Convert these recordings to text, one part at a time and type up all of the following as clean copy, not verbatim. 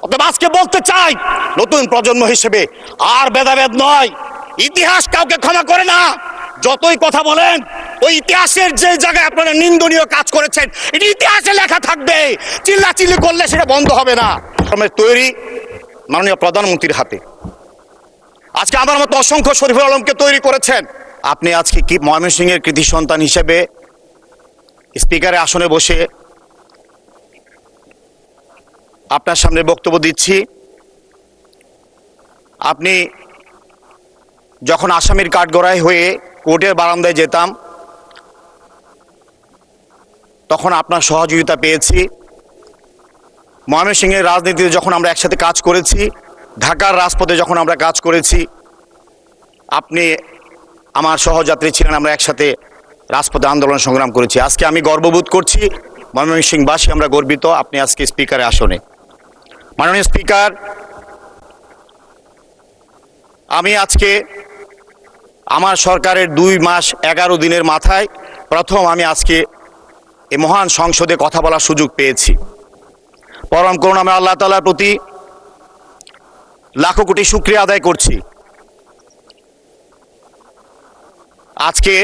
অতএব আজকে বলতে চাই, নতুন প্রজন্ম হিসেবে আর ভেদাভেদ নয়। ইতিহাস কাউকে ক্ষমা করে না। যতই কথা বলেন, ওই ইতিহাসের যে জায়গায় আপনারা নিন্দনীয় কাজ করেছেন, এটি ইতিহাসে লেখা থাকবে। চিল্লাচিল্লি করলে সেটা বন্ধ হবে না। তৈরি মাননীয় প্রধানমন্ত্রীর হাতে। আজকে আমার মতো অসংখ্য শরীফুল আলমকে তৈরি করেছেন। আপনি আজকে কি ময়মনসিংহের কৃতি সন্তান হিসেবে স্পিকারের আসনে বসে আপনার সামনে বক্তব্য দিচ্ছি। আপনি যখন আসামির কাঠগড়ায় হয়ে কোর্টের বারান্দায় যেতাম, তখন আপনার সহযোগিতা পেয়েছি। ময়মনসিংহের রাজনীতিতে যখন আমরা একসাথে কাজ করেছি, ঢাকার রাজপথে যখন আমরা কাজ করেছি, আপনি আমার সহযাত্রী ছিলেন। আমরা একসাথে রাজপথে আন্দোলন সংগ্রাম করেছি। আজকে আমি গর্ববোধ করছি, ময়মনসিংহবাসী আমরা গর্বিত আপনি আজকে স্পিকারের আসনে। মাননীয় স্পিকার, আমি আজকে আমার সরকারের 2 মাস 11 দিনের মাথায় প্রথম আমি আজকে এই মহান সংসদে কথা বলার সুযোগ পেয়েছি। পরম করুণাময় আল্লাহ তাআলার প্রতি লাখো কোটি শুকরিয়া আদায় করছি। আজকে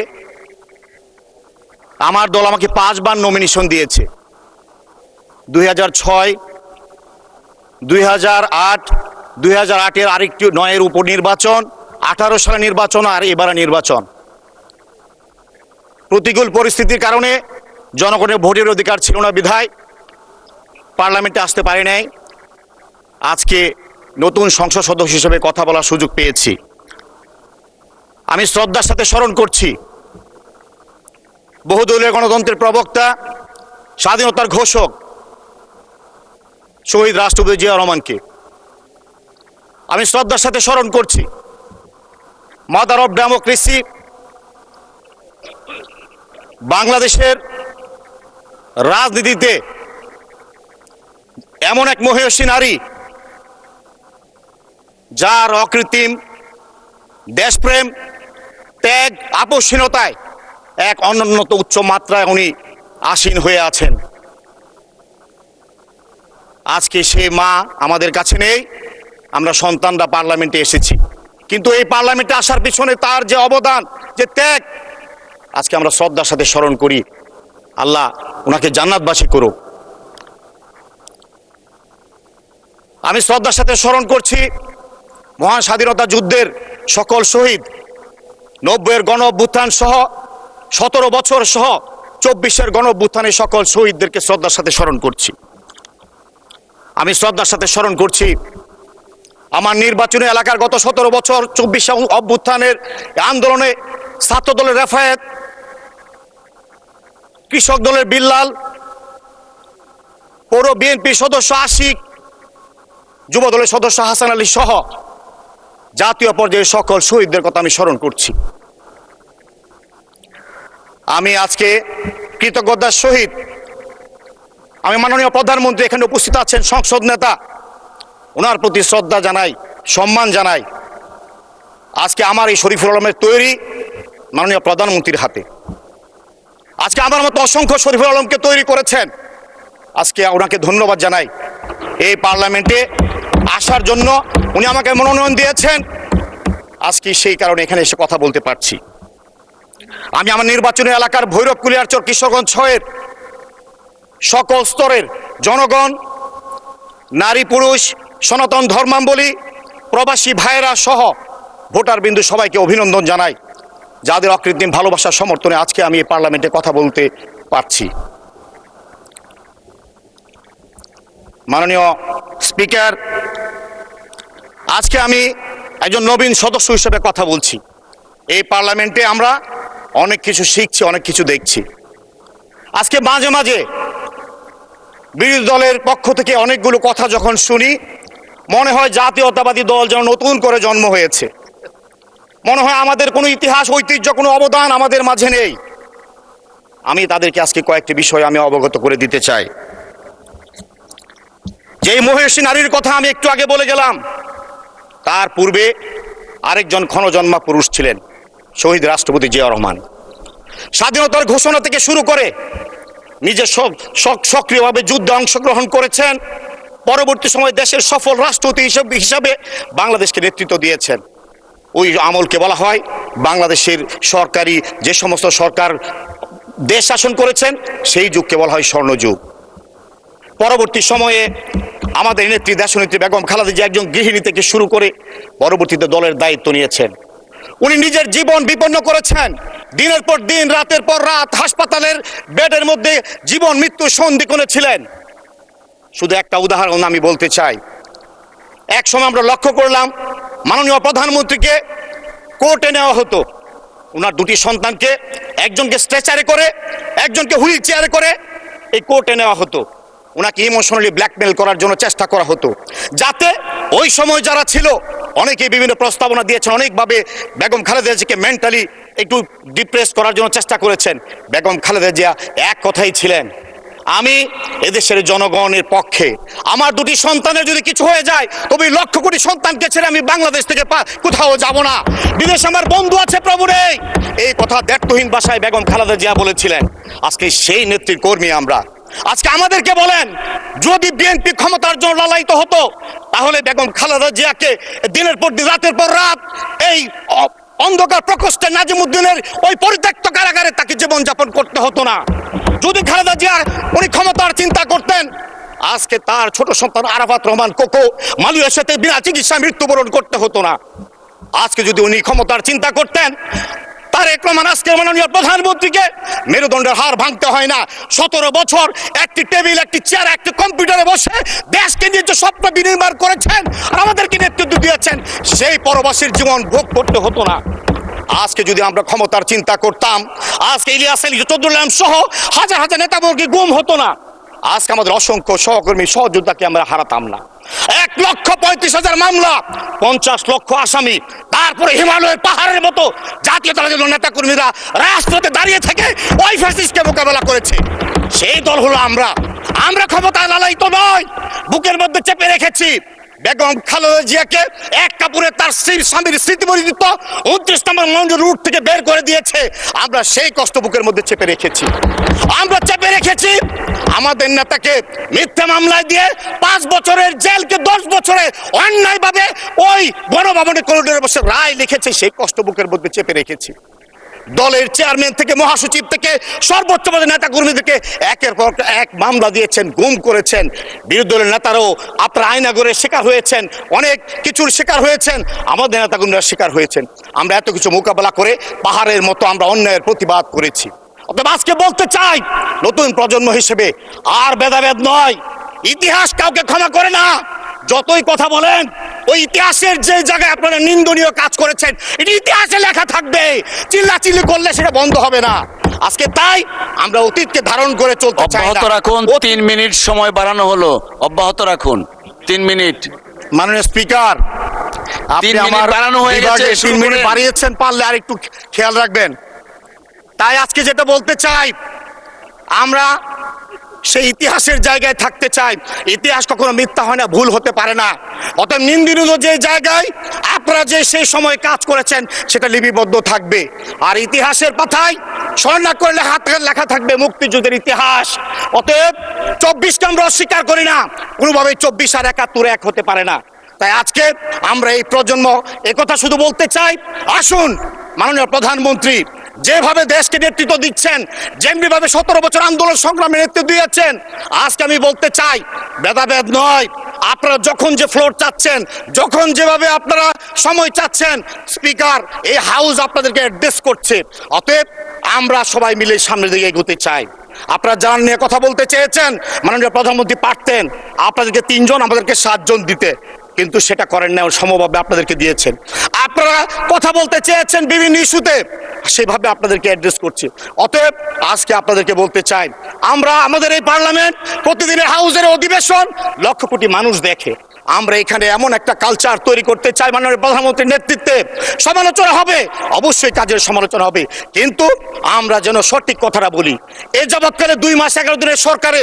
আমার দল আমাকে 5 বার নমিনেশন দিয়েছে। 2006, 2008, 2008-এর আরেকটি 9-এর উপনির্বাচন, 18 সালে নির্বাচন আর এবারে নির্বাচন। প্রতিকূল পরিস্থিতির কারণে জনগণের ভোটের অধিকার ছিল না বিধায় পার্লামেন্টে আসতে পারে নাই। আজকে নতুন সংসদ সদস্য হিসেবে কথা বলার সুযোগ পেয়েছি। আমি শ্রদ্ধার সাথে স্মরণ করছি বহুদলীয় গণতন্ত্রের প্রবক্তা, স্বাধীনতার ঘোষক শহীদ রাষ্ট্রপতি জিয়া রহমানকে। আমি শ্রদ্ধার সাথে স্মরণ করছি মাদার অফ ডেমোক্রেসি, বাংলাদেশের রাজনীতিতে এমন এক মহিয়সী নারী যার অকৃত্রিম দেশপ্রেম, ত্যাগ, আপসহীনতায় এক অনুন্নত উচ্চ মাত্রায় উনি আসীন হয়ে আছেন। আজকে সে মা আমাদের কাছে নেই, আমরা সন্তানরা পার্লামেন্টে এসেছি, কিন্তু এই পার্লামেন্টে আসার পিছনে তার যে অবদান, যে ত্যাগ, আজকে আমরা শ্রদ্ধার সাথে স্মরণ করি। আল্লাহ ওনাকে জান্নাতবাসী করুক। আমি শ্রদ্ধার সাথে স্মরণ করছি মহান স্বাধীনতা যুদ্ধের সকল শহীদ, 90-এর গণ অভ্যুত্থান সহ 17 বছর সহ 24-এর গণ অভ্যুত্থানের সকল শহীদদেরকে শ্রদ্ধার সাথে স্মরণ করছি। আমি শ্রদ্ধার সাথে স্মরণ করছি আমার নির্বাচনী এলাকার গত 17 বছর 24 অভ্যুত্থানের আন্দোলনে ছাত্র দলের রেফায়েত, কৃষক দলের বিল্লাল, পৌর বিএনপি সদস্য আশিক, যুব দলের সদস্য হাসান আলী সহ জাতীয় পর্যায়ে সকল শহীদদের কথা আমি স্মরণ করছি। আমি আজকে কৃতজ্ঞতার সহিত আমি মাননীয় প্রধানমন্ত্রী এখানে উপস্থিত আছেন, সংসদ নেতা, ওনার প্রতি শ্রদ্ধা জানাই, সম্মান জানাই। আজকে আমার এই শরীফুল আলমের তৈরি মাননীয় প্রধানমন্ত্রীর হাতে। আজকে আমার মতো অসংখ্য শরীফুল আলমকে তৈরি করেছেন। আজকে ওনাকে ধন্যবাদ জানাই। এই পার্লামেন্টে আসার জন্য উনি আমাকে মনোনয়ন দিয়েছেন। আজকে সেই কারণে এখানে এসে কথা বলতে পারছি। আমি আমার নির্বাচনী এলাকার ভৈরব, কুলিয়ারচর, কিশোরগঞ্জ 6-এর সকল স্তরের জনগণ, নারী পুরুষ, সনাতন ধর্মাবলম্বী, প্রবাসী ভাইয়েরা সহ ভোটার বিন্দু সবাইকে অভিনন্দন জানাই, যাদের অকৃত্রিম ভালোবাসার সমর্থনে আজকে আমি এই পার্লামেন্টে কথা বলতে পারছি। মাননীয় স্পিকার, আজকে আমি একজন নবীন সদস্য হিসেবে কথা বলছি। এই পার্লামেন্টে আমরা অনেক কিছু শিখছি, অনেক কিছু দেখছি। আজকে মাঝে মাঝে বিরোধী দলের পক্ষ থেকে অনেকগুলো কথা যখন শুনি, মনে হয় জাতীয়তাবাদী দল যেন নতুন করে জন্ম হয়েছে। মনে হয় আমাদের কোনো ইতিহাস, ঐতিহ্য, কোনো অবদান আমাদের মাঝে নেই। আমি তাদেরকে আজকে কয়েকটি বিষয় আমি অবগত করে দিতে চাই। যেই মহিষী নারীর কথা আমি একটু আগে বলে গেলাম, তার পূর্বে আরেকজন ক্ষণজন্মা পুরুষ ছিলেন, শহীদ রাষ্ট্রপতি জিয়া রহমান। স্বাধীনতার ঘোষণা থেকে শুরু করে নিজে সক্রিয়ভাবে যুদ্ধে অংশগ্রহণ করেছেন, পরবর্তী সময়ে দেশের সফল রাষ্ট্রপতি হিসাবে বাংলাদেশকে নেতৃত্ব দিয়েছেন। ওই আমলকে বলা হয় বাংলাদেশের সরকারি যে সমস্ত সরকার দেশ শাসন করেছেন সেই যুগকে বলা হয় স্বর্ণযুগ। পরবর্তী সময়ে আমাদের নেত্রী দেশনেত্রী বেগম খালেদা জিয়া একজন গৃহিণী থেকে শুরু করে পরবর্তীতে দলের দায়িত্ব নিয়েছেন। উনি নিজের জীবন বিপন্ন করেছেন। দিনের পর দিন, রাতের পর রাত হাসপাতালের বেডের মধ্যে জীবন মৃত্যু সন্ধিক্ষণে ছিলেন। শুধু একটা উদাহরণ আমি বলতে চাই। এক সময় আমরা লক্ষ্য করলাম মাননীয় প্রধানমন্ত্রীকে কোর্টে নেওয়া হতো। ওনার দুটি সন্তানকে, একজনকে স্ট্রেচারে করে, একজনকে হুইল চেয়ারে করে এই কোর্টে নেওয়া হতো। ওনাকে ইমোশনালি ব্ল্যাকমেল করার জন্য চেষ্টা করা হতো, যাতে ওই সময় যারা ছিল অনেকেই বিভিন্ন প্রস্তাবনা দিয়েছেন, অনেকভাবে বেগম খালেদা জিয়াকে মেন্টালি একটু ডিপ্রেস করার জন্য চেষ্টা করেছেন। বেগম খালেদা জিয়া এক কথাই ছিলেন, আমি এদেশের জনগণের পক্ষে। আমার দুটি সন্তানের যদি কিছু হয়ে যায় তবে লক্ষ কোটি সন্তানকে ছেড়ে আমি বাংলাদেশ থেকে কোথাও যাব না। বিদেশে আমার বন্ধু আছে প্রভু নেই, এই কথা দ্ব্যর্থহীন ভাষায় বেগম খালেদা জিয়া বলেছিলেন। আজকে সেই নেত্রীর কর্মী আমরা। আজকে আমাদেরকে বলেন, যদি বিএনপি ক্ষমতার জন্য লালায়িত হতো তাহলে বেগম খালেদা জিয়াকে দিনের পর দিন, রাতের পর রাত এই অন্ধকার প্রকোষ্ঠে নাজিমুদ্দিনের ওই পরিত্যক্ত কারাগারে তাকে জীবনযাপন করতে হতো না। যদি খালেদা জিয়া উনি ক্ষমতার চিন্তা করতেন, আজকে তার ছোট সন্তান আরাফাত রহমান কোকো মালয়েশিয়াতে বিনা চিকিৎসায় মৃত্যুবরণ করতে হতো না। আজকে যদি উনি ক্ষমতার চিন্তা করতেন, তারেক রহমান আজকে মাননীয় প্রধানমন্ত্রীকে মেরুদণ্ডের হাড় ভাঙতে হয় না। 17 বছর একটি টেবিল, একটি চেয়ার, একটি কম্পিউটারে বসে দেশকে নিয়ে যে স্বপ্ন বিনির্মাণ করেছেন আর আমাদেরকে নেতৃত্ব দিয়েছেন, সেই পরবাসীর জীবন ভোগ করতে হতো না। আজকে যদি আমরা ক্ষমতার চিন্তা করতাম, আজকে ইলিয়াস আলী, চৌধুরী সহ হাজার হাজার নেতাবর্গী গুম হতো না। আজকে আমাদের অসংখ্য সহকর্মী সহযোদ্ধাকে আমরা হারাতাম না। 1,35,000 মামলা, 50 লক্ষ আসামি, তারপরে হিমালয়ের পাহাড়ের মতো জাতীয়তাবাদী নেতা কর্মীরা রাজপথে দাঁড়িয়ে থেকে ওই ফ্যাসিস্টকে মোকাবেলা করেছে। সেই দল হলো আমরা। আমরা ক্ষমতায় লালায়িত নয়, বুকের মধ্যে চেপে রেখেছি। বেগম খালেদা জিয়াকে এক কাপড়ে তার স্বামীর স্মৃতিমণ্ডিত 29 নম্বর লন্ডন রুট থেকে বের করে দিয়েছে। আমরা সেই কষ্ট বুকের মধ্যে চেপে রেখেছি। আমরা চেপে রেখেছি আমাদের নেতাকে মিথ্যা মামলায় দিয়ে 5 বছরের জেলকে 10 বছরে অন্যায়ভাবে ওই গণভবনে করিডোরে বসে রায় লিখেছে, সেই কষ্ট বুকের মধ্যে চেপে রেখেছি। দলের চেয়ারম্যান থেকে মহাসচিব থেকে সর্বোচ্চ পদের নেতা কর্মীদেরকে একের পর এক মামলা দিয়েছেন, গুম করেছেন। বিরোধী দলের নেতারাও আপনার আয়নাগরের শিকার হয়েছেন, অনেক কিছুর শিকার হয়েছেন, আমাদের নেতা কর্মীরা শিকার হয়েছেন। আমরা এত কিছু মোকাবেলা করে পাহাড়ের মতো আমরা অন্যায়ের প্রতিবাদ করেছি। অতএব আজকে বলতে চাই, নতুন প্রজন্ম হিসেবে আর ভেদাভেদ নয়। ইতিহাস কাউকে ক্ষমা করে না। যতই কথা বলেন, ওই ইতিহাসের যে জায়গায় আপনারা নিন্দনীয় কাজ করেছেন এটি ইতিহাসে লেখা থাকবে। চিল্লাচিল্লি করলে সেটা বন্ধ হবে না। আজকে তাই আমরা অতীতকে ধারণ করে চলতে চাই। অব্যাহত রাখুন, 3 মিনিট সময় বাড়ানো হলো, অব্যাহত রাখুন 3 মিনিট। মাননীয় স্পিকার, আপনি আমার বাড়ানো হয়ে গেছে, 3 মিনিট বাড়িয়েছেন, পারলে আর একটু খেয়াল রাখবেন। তাই আজকে যেটা বলতে চাই, আমরা সেই ইতিহাসের জায়গায় থাকতে চাই। ইতিহাস কখনো মিথ্যা হয় না, ভুল হতে পারে না। অতএব নিন্দনীয় যে জায়গায় আপনারা যে সেই সময় কাজ করেছেন সেটা লিপিবদ্ধ থাকবে। আর ইতিহাসের পাতায় স্বর্ণাক্ষরে লেখা থাকবে মুক্তিযুদ্ধের ইতিহাস। অতএব 24কে আমরা অস্বীকার করি না, কোনোভাবে 24 আর 71 এক হতে পারে না। তাই আজকে আমরা এই প্রজন্ম একথা শুধু বলতে চাই, আসুন মাননীয় প্রধানমন্ত্রী যেভাবে দেশকে নেতৃত্ব দিচ্ছেন, যেমনিভাবে 17 বছর আন্দোলন সংগ্রামে নেতৃত্ব দিয়েছেন, আজকে আমি বলতে চাই ভেদাভেদ নয়। আপনারা যখন যে ফ্লোর চাচ্ছেন, যখন যেভাবে আপনারা সময় চাচ্ছেন, স্পিকার এই হাউস আপনাদেরকে অ্যাড্রেস করছে। অতএব আমরা সবাই মিলে সামনের দিকে এগোতে চাই। আপনারা যারা নিয়ে কথা বলতে চেয়েছেন, মাননীয় প্রধানমন্ত্রী পারতেন আপনাদেরকে 3 জন, আমাদেরকে 7 জন দিতে, কিন্তু সেটা করেন না, সমভাবে আপনাদেরকে দিয়েছেন। আপনারা কথা বলতে চেয়েছেন বিভিন্ন ইস্যুতে, সেভাবে আপনাদেরকে অ্যাড্রেস করছি। অতএব আজকে আপনাদেরকে বলতে চাই, আমরা আমাদের এই পার্লামেন্ট প্রতিদিনের হাউসের অধিবেশন লক্ষ কোটি মানুষ দেখে। আমরা এখানে এমন একটা কালচার তৈরি করতে চাই, মাননীয় প্রধানমন্ত্রীর নেতৃত্বে সমালোচনা হবে, অবশ্যই কাজের সমালোচনা হবে, কিন্তু আমরা যেন সঠিক কথাটা বলি। এই যাবৎকালে 2 মাস 11 দিনের সরকারে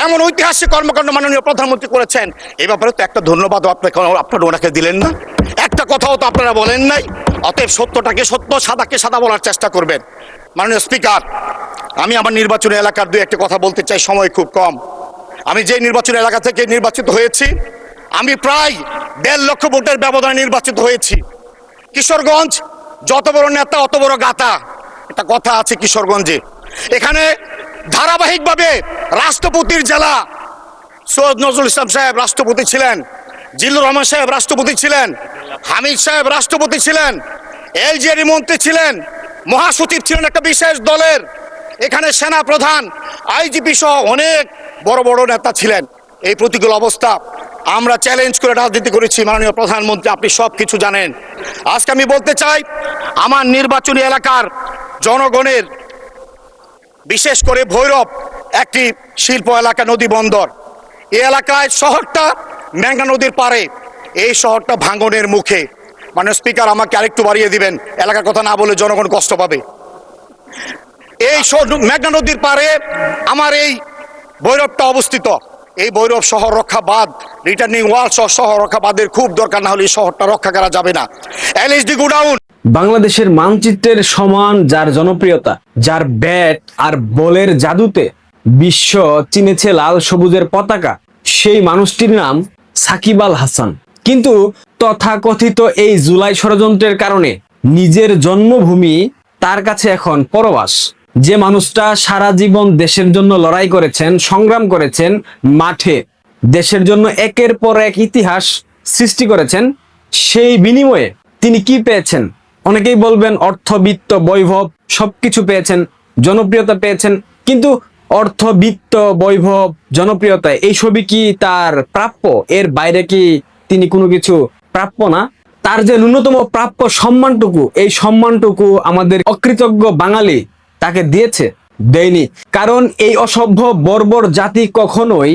এমন ঐতিহাসিক কর্মকাণ্ড মাননীয় প্রধানমন্ত্রী করেছেন, এই ব্যাপারে তো একটা ধন্যবাদও আপনারা ওনাকে দিলেন না, একটা কথাও তো আপনারা বলেন নাই। অতএব সত্যটাকে সত্য, সাদাকে সাদা বলার চেষ্টা করবেন। মাননীয় স্পিকার, আমি আমার নির্বাচনী এলাকার 2-1 কথা বলতে চাই, সময় খুব কম। আমি যে নির্বাচনী এলাকা থেকে নির্বাচিত হয়েছি, আমি প্রায় 1.5 লক্ষ ভোটের ব্যবধানে নির্বাচিত হয়েছি। কিশোরগঞ্জ যত বড় নেতা অত বড় গাতা, একটা কথা আছে কিশোরগঞ্জে। এখানে ধারাবাহিকভাবে রাষ্ট্রপতির জেলা, সৈয়দ নজরুল ইসলাম সাহেব রাষ্ট্রপতি ছিলেন, জিল্লুর রহমান সাহেব রাষ্ট্রপতি ছিলেন, হামিদ সাহেব রাষ্ট্রপতি ছিলেন, এলজিআরি মন্ত্রী ছিলেন, মহাসচিব ছিলেন একটা বিশেষ দলের, এখানে সেনা প্রধান, আইজিপি সহ অনেক বড় বড় নেতা ছিলেন। এই প্রতিকূল অবস্থা আমরা চ্যালেঞ্জ করে রাজনীতি করেছি। মাননীয় প্রধানমন্ত্রী, আপনি সব কিছু জানেন। আজকে আমি বলতে চাই, আমার নির্বাচনী এলাকার জনগণের, বিশেষ করে ভৈরব একটি শিল্প এলাকা, নদী বন্দর, এই এলাকায় শহরটা মেঘনা নদীর পারে, এই শহরটা ভাঙনের মুখে। মাননীয় স্পিকার, আমাকে আরেকটু বাড়িয়ে দিবেন, এলাকার কথা না বলে জনগণ কষ্ট পাবে। এই মেঘনা নদীর পারে আমার এই ভৈরবটা অবস্থিত। এই ভৈরব শহর রক্ষা বাঁধ, রিটার্নিং ওয়াল সহ শহর রক্ষা বাঁধের খুব দরকার, না হলে এই শহরটা রক্ষা করা যাবে না। এলএসডি গোডাউন বাংলাদেশের মানচিত্রের সমান যার জনপ্রিয়তা, যার ব্যাট আর বলের জাদুতে বিশ্ব চিনেছে লাল সবুজের পতাকা, সেই মানুষটির নাম সাকিব আল হাসান। কিন্তু তথাকথিত এই জুলাই ষড়যন্ত্রের কারণে নিজের জন্মভূমি তার কাছে এখন পরবাস। যে মানুষটা সারা জীবন দেশের জন্য লড়াই করেছেন, সংগ্রাম করেছেন, মাঠে দেশের জন্য একের পর এক ইতিহাস সৃষ্টি করেছেন, সেই বিনিময়ে তিনি কি পেয়েছেন? অনেকেই বলবেন অর্থ, বিত্ত, বৈভব সবকিছু পেয়েছেন, জনপ্রিয়তা পেয়েছেন। কিন্তু অর্থ, বিত্ত, বৈভব, জনপ্রিয়তা এইসবই কি তার প্রাপ্য? এর বাইরে কি তিনি কোনো কিছু প্রাপ্য না? তার যে ন্যূনতম প্রাপ্য সম্মানটুকু, এই সম্মানটুকু আমাদের অকৃতজ্ঞ বাঙালি তাকে দিয়েছে? দেয়নি। কারণ এই অসভ্য বর্বর জাতি কখনোই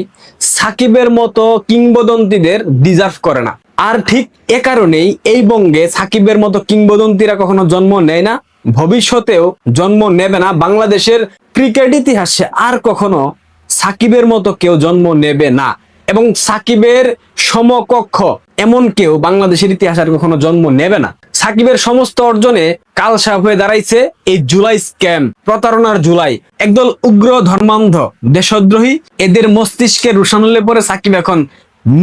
সাকিবের মতো কিংবদন্তিদের ডিজার্ভ করে না। আর ঠিক এ কারণেই এই বঙ্গে সাকিবের মতো কিংবদন্তিরা কখনো জন্ম নেয় না, ভবিষ্যতেও জন্ম নেবে না। বাংলাদেশের ক্রিকেট ইতিহাসে আর কখনো সাকিবের মতো কেউ জন্ম নেবে না, এবং সাকিবের সমকক্ষ এমন কেউ বাংলাদেশের ইতিহাসে আর কখনো জন্ম নেবে না। সাকিবের সমস্ত অর্জনে কালসাপ হয়ে দাঁড়াইছে এই জুলাই স্ক্যাম, প্রতারণার জুলাই। একদল উগ্র ধর্মান্ধ দেশদ্রোহী, এদের মস্তিষ্কে রুশানলে পরে সাকিব এখন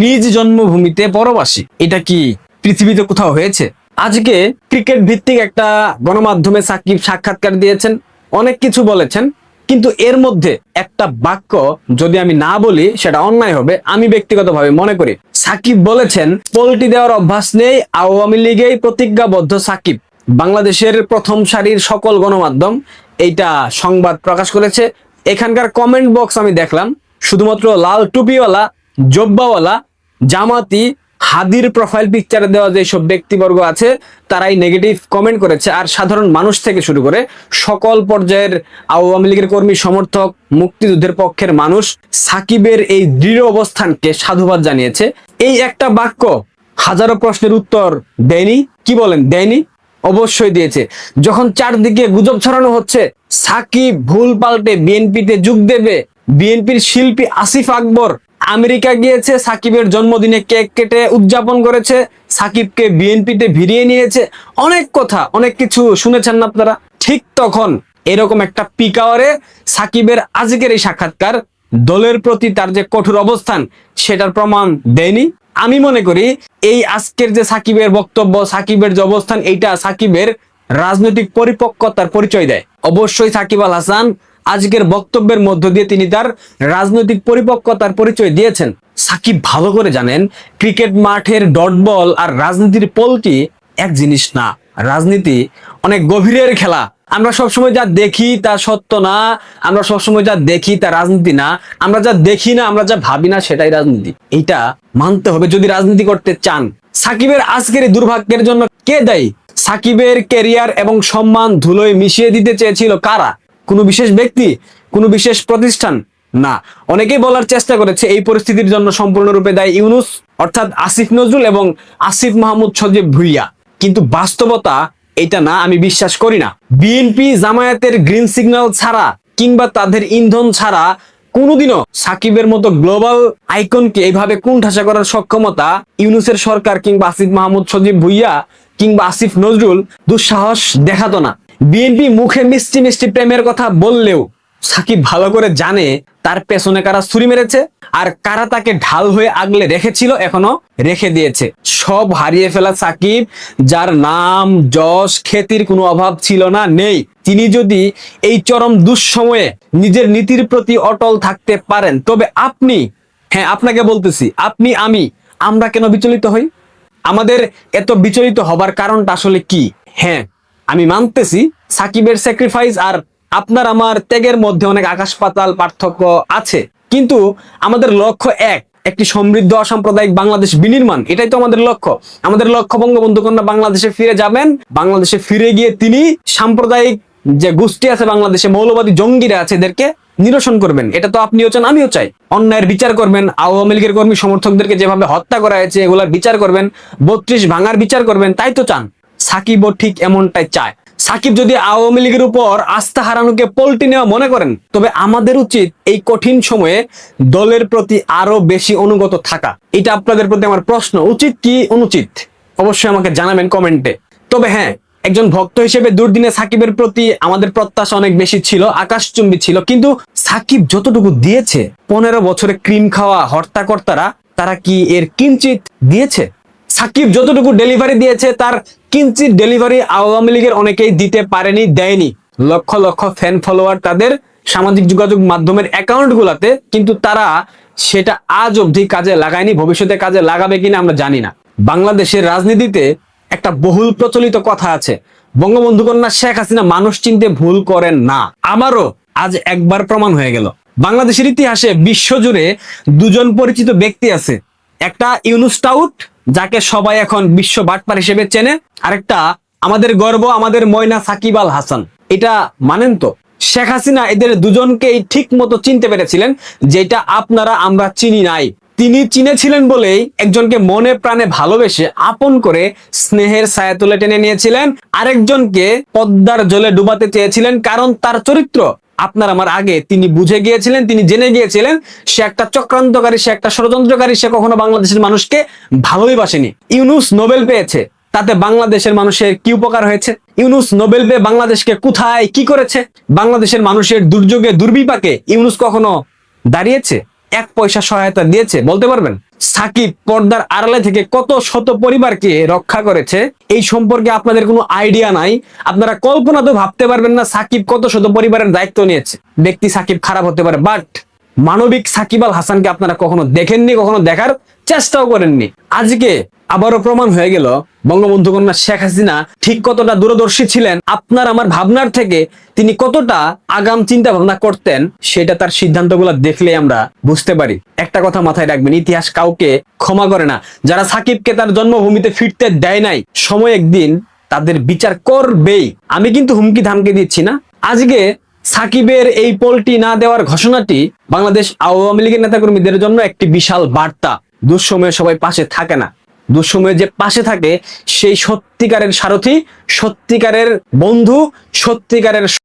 নিজ জন্মভূমিতে পরবাসী। এটা কি পৃথিবীতে কোথাও হয়েছে? আজকে ক্রিকেট ভিত্তিক একটা গণমাধ্যমে সাকিব সাক্ষাৎকার দিয়েছেন, অনেক কিছু বলেছেন, কিন্তু এর মধ্যে একটা বাক্য যদি আমি না বলি সেটা অন্যায় হবে, আমি ব্যক্তিগতভাবে মনে করি। সাকিব বলেছেন, পোল্টি দেওয়ার অভ্যাস নেই, আওয়ামী লীগেই প্রতিজ্ঞাবদ্ধ সাকিব। বাংলাদেশের প্রথম সারির সকল গণমাধ্যম এইটা সংবাদ প্রকাশ করেছে। এখানকার কমেন্ট বক্স আমি দেখলাম, শুধুমাত্র লাল টুপিওয়ালা, জব্বাওয়ালা, জামাতি, হাদির প্রোফাইল পিকচারে দেওয়া যেসব ব্যক্তিবর্গ আছে তারাই নেগেটিভ কমেন্ট করেছে। আর সাধারণ মানুষ থেকে শুরু করে সকল পর্যায়ের আওয়ামী লীগের কর্মী, সমর্থক, মুক্তিযুদ্ধের পক্ষের মানুষ সাকিবের এই দৃঢ় অবস্থানকে সাধুবাদ জানিয়েছে। এই একটা বাক্য হাজারো প্রশ্নের উত্তর দেয়নি। কি বলেন, দেয়নি? অবশ্যই দিয়েছে। যখন চারদিকে গুজব ছড়ানো হচ্ছে সাকিব ভুল পাল্টে বিএনপিতে যোগ দেবে, বিএনপির শিল্পী আসিফ আকবর আমেরিকা গিয়েছে, সাকিবের জন্মদিনে কেক কেটে উদযাপন করেছে, সাকিবকে বিএনপিতে ভিড়িয়ে নিয়েছে, অনেক কথা, অনেক কিছু শুনেছেন না আপনারা? ঠিক তখন এরকম একটা পিক আওয়ারে সাকিবের আজকের এই সাক্ষাৎকার দলের প্রতি তার যে কঠোর অবস্থান সেটার প্রমাণ দেয়নি। আমি মনে করি এই আজকের যে সাকিবের বক্তব্য, সাকিবের যে অবস্থান, এইটা সাকিবের রাজনৈতিক পরিপক্কতার পরিচয় দেয়। অবশ্যই সাকিব আল হাসান আজকের বক্তব্যের মধ্য দিয়ে তিনি তার রাজনৈতিক পরিপক্কতার পরিচয় দিয়েছেন। সাকিব ভালো করে জানেন ক্রিকেট মাঠের ডট বল আর রাজনীতির পোলটি এক জিনিস না। রাজনীতি অনেক গভীরের খেলা। আমরা সবসময় যা দেখি তা সত্য না, আমরা সবসময় যা দেখি তা রাজনীতি না, আমরা যা দেখি না, আমরা যা ভাবি না সেটাই রাজনীতি। এইটা মানতে হবে যদি রাজনীতি করতে চান। সাকিবের আজকের এই দুর্ভাগ্যের জন্য কে দায়ী? সাকিবের ক্যারিয়ার এবং সম্মান ধুলোয় মিশিয়ে দিতে চেয়েছিল কারা? কোনো বিশেষ ব্যক্তি, কোনো বিশেষ প্রতিষ্ঠান না। অনেকেই বলার চেষ্টা করেছে এই পরিস্থিতির জন্য সম্পূর্ণরূপে দায়ী ইউনুস, অর্থাৎ আসিফ নজরুল এবং আসিফ মাহমুদ সজীব ভুইয়া। কিন্তু বাস্তবতা এটা না, আমি বিশ্বাস করি না। বিএনপি জামায়াতের গ্রিন সিগন্যাল ছাড়া কিংবা তাদের ইন্ধন ছাড়া কোনোদিনও সাকিবের মতো গ্লোবাল আইকনকে এইভাবে কুণ্ঠাসা করার সক্ষমতা ইউনুসের সরকার কিংবা আসিফ মাহমুদ সজীব ভুইয়া কিংবা আসিফ নজরুল দুঃসাহস দেখাতো না। বিএনপি মুখে মিষ্টি মিষ্টি প্রেমের কথা বললেও সাকিব ভালো করে জানে তার পেছনে কারা ছুরি মেরেছে আর কারা তাকে ঢাল হয়ে আগলে রেখেছিল, এখনো রেখে দিয়েছে। সব হারিয়ে ফেলা সাকিব, যার নাম যশ খ্যাতির কোনো অভাব ছিল না, নেই, তিনি যদি এই চরম দুঃসময়ে নিজের নীতির প্রতি অটল থাকতে পারেন, তবে আপনি, হ্যাঁ আপনাকে বলতেছি, আপনি, আমরা কেন বিচলিত হই? আমাদের এত বিচলিত হবার কারণটা আসলে কি? হ্যাঁ, আমি মানতেছি সাকিবের স্যাক্রিফাইস আর আপনার আমার ত্যাগের মধ্যে অনেক আকাশ পাতাল পার্থক্য আছে, কিন্তু আমাদের লক্ষ্য একটি সমৃদ্ধ অসাম্প্রদায়িক বাংলাদেশ বিনির্মাণ। এটাই তো আমাদের লক্ষ্য। আমাদের লক্ষ্য বঙ্গবন্ধু কন্যা বাংলাদেশে ফিরে যাবেন, বাংলাদেশে ফিরে গিয়ে তিনি সাম্প্রদায়িক যে গোষ্ঠী আছে বাংলাদেশে, মৌলবাদী জঙ্গিরা আছে, এদেরকে নিরসন করবেন। এটা তো আপনিও চান, আমিও চাই। অন্যায়ের বিচার করবেন, আওয়ামী লীগের কর্মী সমর্থকদেরকে যেভাবে হত্যা করা হয়েছে এগুলার বিচার করবেন, 32 ভাঙার বিচার করবেন, তাই তো চান। সাকিবও ঠিক এমনটাই চায়। সাকিব যদি আওয়ামী লীগের উপর আস্থা হারানোকে পল্টি নেওয়া মনে করেন, তবে আমাদের উচিত এই কঠিন সময়ে দলের প্রতি আরো বেশি অনুগত থাকা। এটা আপনাদের প্রতি আমার প্রশ্ন, উচিত কি অনুচিত অবশ্যই আমাকে জানাবেন কমেন্টে। তবে হ্যাঁ, একজন ভক্ত হিসেবে দুর্দিনে সাকিবের প্রতি আমাদের প্রত্যাশা অনেক বেশি ছিল, আকাশচুম্বী ছিল, কিন্তু সাকিব যতটুকু দিয়েছে, 15 বছরে ক্রিম খাওয়া হর্তাকর্তারা তারা কি এর কিঞ্চিত দিয়েছে? সাকিব যতটুকু ডেলিভারি দিয়েছে তার কিঞ্চিত ডেলিভারি আওয়ামী লীগের অনেকেই দিতে পারেনি, দেয়নি। লক্ষ লক্ষ ফ্যান ফলোয়ার তাদের সামাজিক যোগাযোগ মাধ্যমের অ্যাকাউন্ট গুলাতে, কিন্তু তারা সেটা আজ অবধি কাজে লাগায়নি, ভবিষ্যতে কাজে লাগাবে কিনা আমরা জানি না। বাংলাদেশের রাজনীতিতে একটা বহুল প্রচলিত কথা আছে, বঙ্গবন্ধু কন্যা শেখ হাসিনা মানুষ চিনতে ভুল করেন না। আমারও আজ একবার প্রমাণ হয়ে গেল। বাংলাদেশের ইতিহাসে বিশ্বজুড়ে দুজন পরিচিত ব্যক্তি আছে, একটা ইউনুস টাউট, যাকে সবাই এখন বিশ্ব বাটপার হিসেবে চেনে, আরেকটা আমাদের গর্ব, আমাদের ময়না সাকিব আল হাসান। এটা মানেন তো? শেখ হাসিনা এদের দুজনকেই ঠিক মতো চিনতে পেরেছিলেন, যেটা আপনারা আমরা চিনি নাই। তিনি চিনেছিলেন বলেই একজনকে মনে প্রাণে ভালোবেসে আপন করে স্নেহের ছায়া তুলে টেনে নিয়েছিলেন, আরেকজনকে পদ্মার জলে ডুবাতে চেয়েছিলেন, কারণ তার চরিত্র আপনার আমার আগে তিনি বুঝে গিয়েছিলেন, তিনি জেনে গিয়েছিলেন সে একটা চক্রান্তকারী, সে একটা ষড়যন্ত্রকারী, সে কখনো বাংলাদেশের মানুষকে ভালোই বাসেনি। ইউনুস নোবেল পেয়েছে, তাতে বাংলাদেশের মানুষের কি উপকার হয়েছে? ইউনুস নোবেল পেয়ে বাংলাদেশকে কোথায় কি করেছে? বাংলাদেশের মানুষের দুর্যোগে দুর্বিপাকে ইউনুস কখনো দাঁড়িয়েছে? 1 পয়সা সহায়তা দিয়েছে বলতে পারবেন? সাকিব পর্দার আড়ালে থেকে কত শত পরিবারকে রক্ষা করেছে, এই সম্পর্কে আপনাদের কোনো আইডিয়া নাই। আপনারা কল্পনা তো ভাবতে পারবেন না সাকিব কত শত পরিবারের দায়িত্ব নিয়েছে। ব্যক্তি সাকিব খারাপ হতে পারে, বাট মানবিক সাকিব আল হাসানকে আপনারা কখনো দেখেননি, কখনো দেখার চেষ্টাও করেননি। আজকে আবারও প্রমাণ হয়ে গেল বঙ্গবন্ধু কন্যা শেখ হাসিনা ঠিক কতটা দূরদর্শী ছিলেন। আপনার আমার ভাবনার থেকে তিনি কতটা আগাম চিন্তা ভাবনা করতেন, সেটা তার সিদ্ধান্তগুলো দেখলে আমরা বুঝতে পারি। একটা কথা মাথায় রাখবেন, ইতিহাস কাউকে ক্ষমা করে না। যারা সাকিবকে তার জন্মভূমিতে ফিরতে দেয় নাই, সময় একদিন তাদের বিচার করবেই। আমি কিন্তু হুমকি ধামকি দিচ্ছি না। আজকে সাকিবের এই পোলটি না দেওয়ার ঘোষণাটি বাংলাদেশ আওয়ামী লীগের নেতাকর্মীদের জন্য একটি বিশাল বার্তা। দুঃসময়ে সবাই পাশে থাকে না, দুঃসময়ে যে পাশে থাকে সেই সত্যিকারের সারথি, সত্যিকারের বন্ধু, সত্যিকারের